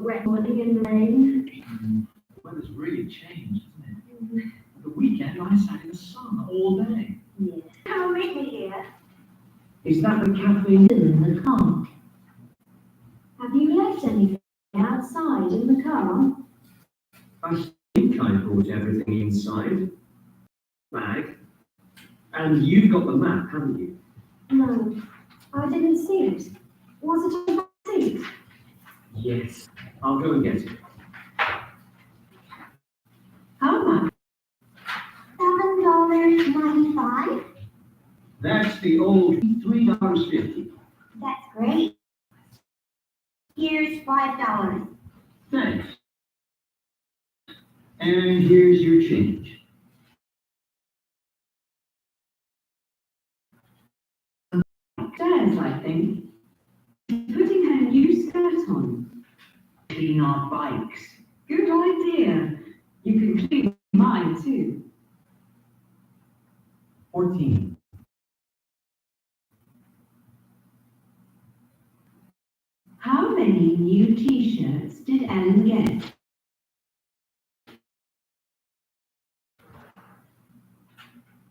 recording in the rain. The weather's really changed, hasn't it? The weekend I sat in the sun all day. Yeah. Come meet me here. Is that the cafe in the car? Have you left anything outside in the car? I think I brought everything inside. Bag. And you've got the map, haven't you? No, I didn't see it. Was it in the seat? Yes. I'll go and get it. How much? $7.95. That's the old $3.50. That's great. Here's $5. Thanks. And here's your change. Upstairs, I think. Putting her new skirt on. Clean our bikes. Good idea. You can clean mine too. 14. How many new t-shirts did Ellen get?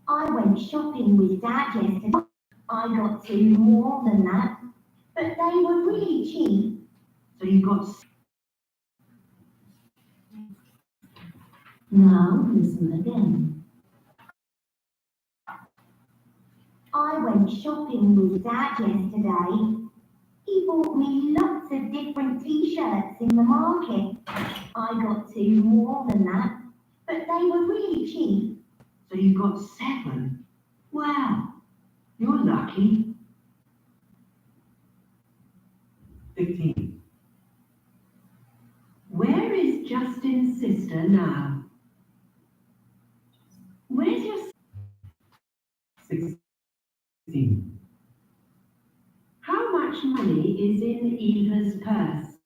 I went shopping with Dad yesterday. I got 2 more than that, but they were really cheap. So you got... Now listen again. I went shopping with Dad yesterday. He bought me lots of different t-shirts in the market. I got 2 more than that, but they were really cheap. So you got 7? Wow, you're lucky. 15. Where is Justin's sister now? Where's your... 16. How much money is in Eva's purse?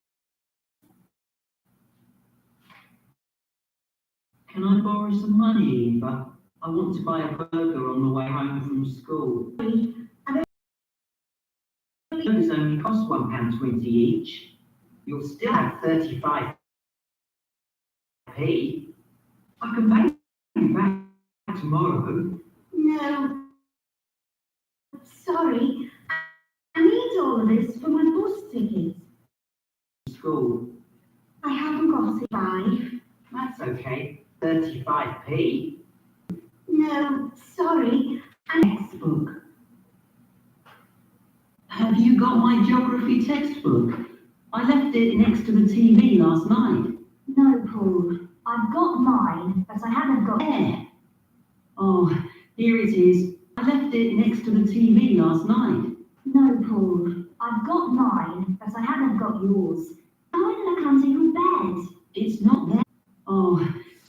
Can I borrow some money, Eva? I want to buy a burger on the way home from school. Burgers only cost £1.20 each. You'll still have 35p. I can pay you back tomorrow. No. Sorry. I need all of this for my bus ticket. School. I haven't got it. 5. That's okay. 35p. No, sorry. Textbook. Have you got my geography textbook? I left it next to the TV last night. No, Paul. I've got mine, but I haven't got There. Oh, here it is. I left it next to the TV last night. No, Paul. I've got mine, but I haven't got yours. Why did I come to your bed? It's not there. Oh,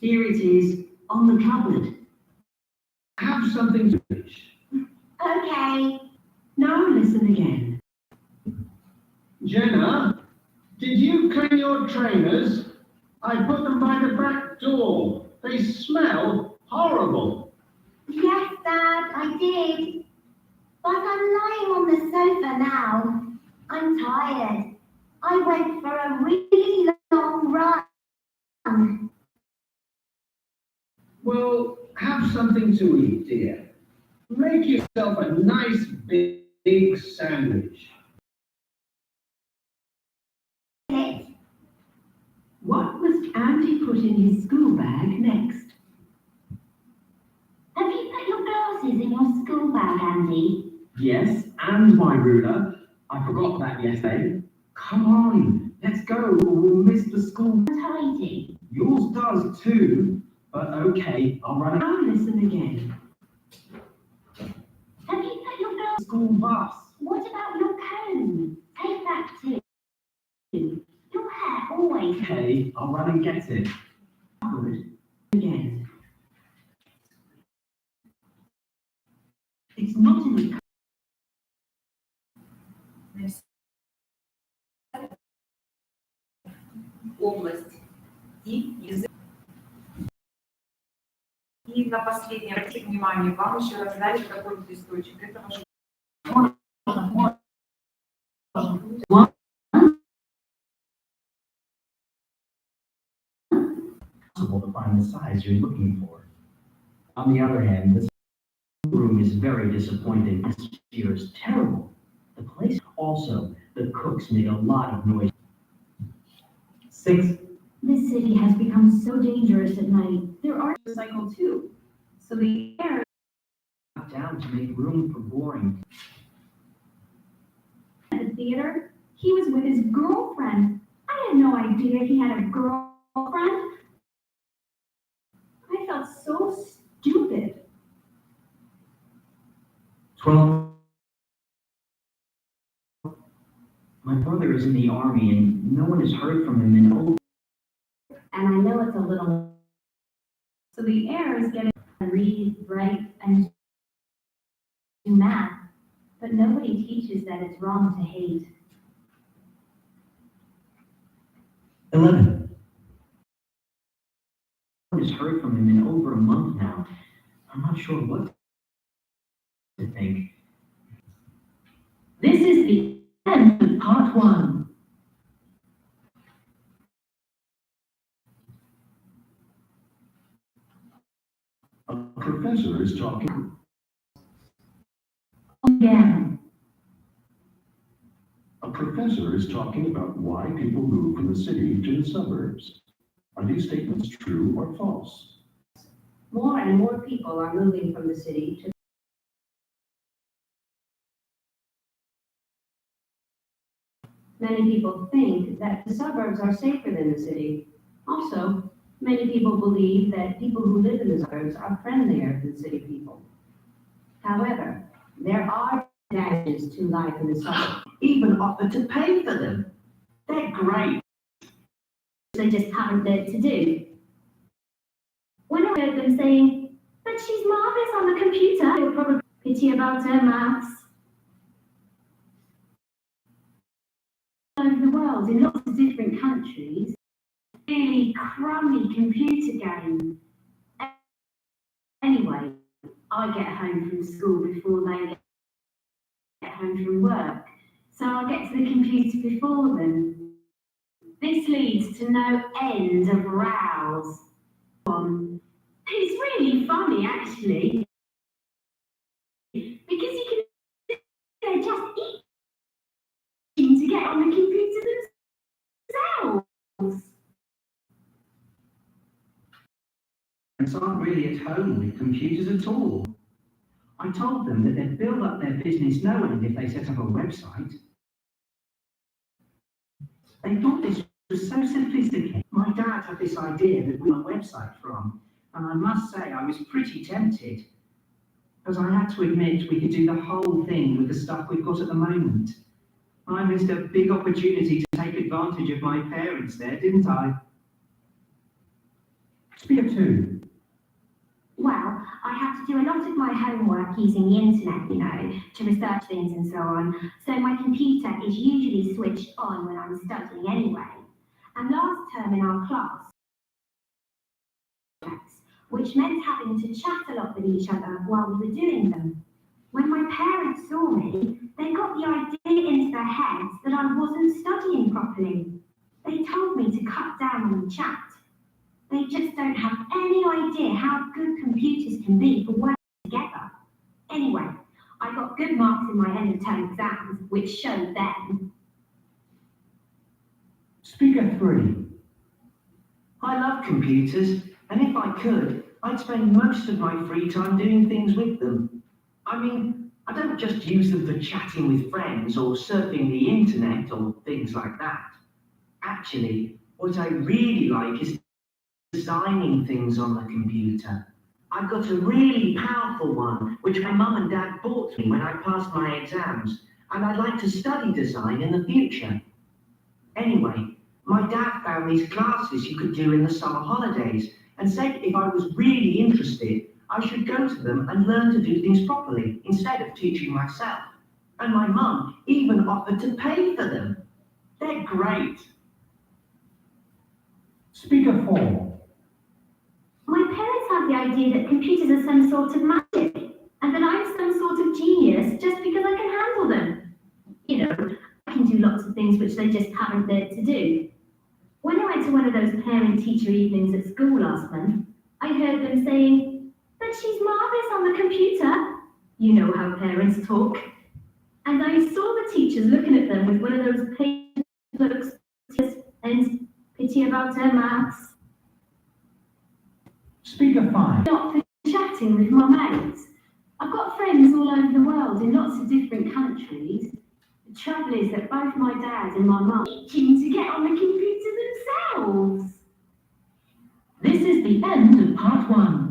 here it is, on the cupboard. Have something to finish. Okay. Now listen again. Jenna, did you clean your trainers? I put them by the back door. They smell horrible. Yes, Dad, I did. But I'm lying on the sofa now. I'm tired. I went for a really long run. Well, have something to eat, dear. Make yourself a nice big sandwich. What must Andy put in his school bag next? Have you put your glasses in your school bag, Andy? Yes, and my ruler. I forgot that yesterday. Come on, let's go, or we'll miss the school. Tidy. Yours does too, but okay, I'll run Now listen again. Have you put your glasses? a school bus. What about your comb? Take that too. Your hair always. Okay, I'll run and get it. Good. Again. It's not in the область и язык. И на последнее, обратите внимание, вам еще раз дали какой-то листочек. Это ваш possible to find the size you're looking for. On the other hand, the room is very disappointing. This year is terrible. The place also, the cooks made a lot of noise. 6. This city has become so dangerous at night. There are Cycle 2. So the air Down to make room for boring. at the theater. He was with his girlfriend. I had no idea he had a girlfriend. I felt so stupid. 12. My brother is in the army and no one has heard from him in over. And I know it's a little so the air is getting read, write, and do math, but nobody teaches that it's wrong to hate. 11. No one has heard from him in over a month now. I'm not sure what to think. This is the end of part 1. A professor is talking. Again. A professor is talking about why people move from the city to the suburbs. Are these statements true or false? More and more people are moving from the city to Many people think that the suburbs are safer than the city. Also, many people believe that people who live in the suburbs are friendlier than city people. However, there are advantages to life in the suburbs. Even offered to pay for them. They're great. They just haven't learned to do. When I heard them saying, "But she's marvelous on the computer," you'll probably pity about her maths. All over the world, in lots of different countries, really crummy computer game. Anyway, I get home from school before they get home from work, so I'll get to the computer before them. This leads to no end of rows. It's really funny, actually, because you can sit there just eating to get on the computer themselves. Parents aren't really at home with computers at all. I told them that they'd build up their business no end if they set up a website. They thought this was so sophisticated. My dad had this idea that we want a website from, and I must say I was pretty tempted. Because I had to admit we could do the whole thing with the stuff we've got at the moment. I missed a big opportunity to take advantage of my parents there, didn't I? Speaker 2. Well, I have to do a lot of my homework using the internet, you know, to research things and so on. So my computer is usually switched on when I'm studying anyway. And last term in our class, which meant having to chat a lot with each other while we were doing them. When my parents saw me, they got the idea into their heads that I wasn't studying properly. They told me to cut down on the chat. They just don't have any idea how good computers can be for working together. Anyway, I got good marks in my end of term exams, which showed them. Speaker 3. I love computers, and if I could, I'd spend most of my free time doing things with them. I mean, I don't just use them for chatting with friends or surfing the internet or things like that. Actually, what I really like is designing things on the computer. I've got a really powerful one, which my mum and dad bought me when I passed my exams, and I'd like to study design in the future. Anyway, my dad found these classes you could do in the summer holidays, and said if I was really interested, I should go to them and learn to do things properly, instead of teaching myself. And my mum even offered to pay for them. They're great. Speaker 4. My parents have the idea that computers are some sort of magic, and that I'm some sort of genius just because I can handle them. You know, I can do lots of things which they just haven't learned to do. When I went to one of those parent-teacher evenings at school last month, I heard them saying, "But she's marvellous on the computer." You know how parents talk. And I saw the teachers looking at them with one of those patient looks and pity about her maths. Speaker 5. Not for chatting with my mates. I've got friends all over the world in lots of different countries. The trouble is that both my dad and my mum are itching to get on the computer themselves. This is the end of part 1.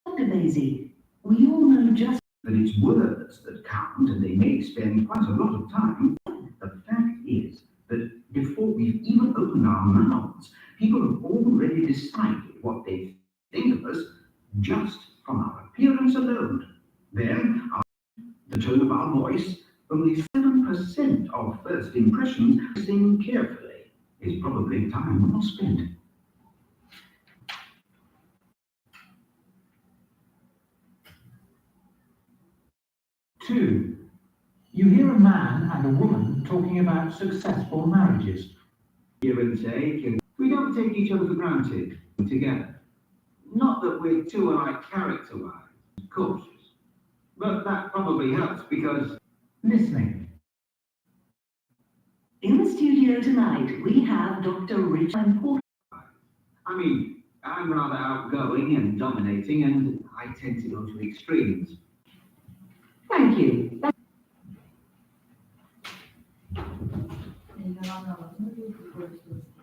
Dr. Daisy, we all know just that it's words that count and they may spend quite a lot of time. The fact is that before we've even opened our mouths, people have already decided what they think of us just from our appearance alone. Then, the tone of our voice, only 7% of first impressions. Listening carefully is probably time well spent. Two, you hear a man and a woman talking about successful marriages. Give and take, and we don't take each other for granted together. Not that we're too alike character-wise, cautious, but that probably helps because Listening. In the studio tonight, we have Dr. Richard Porter. I mean, I'm rather outgoing and dominating, and I tend to go to extremes. Thank you. Elinde alanlarını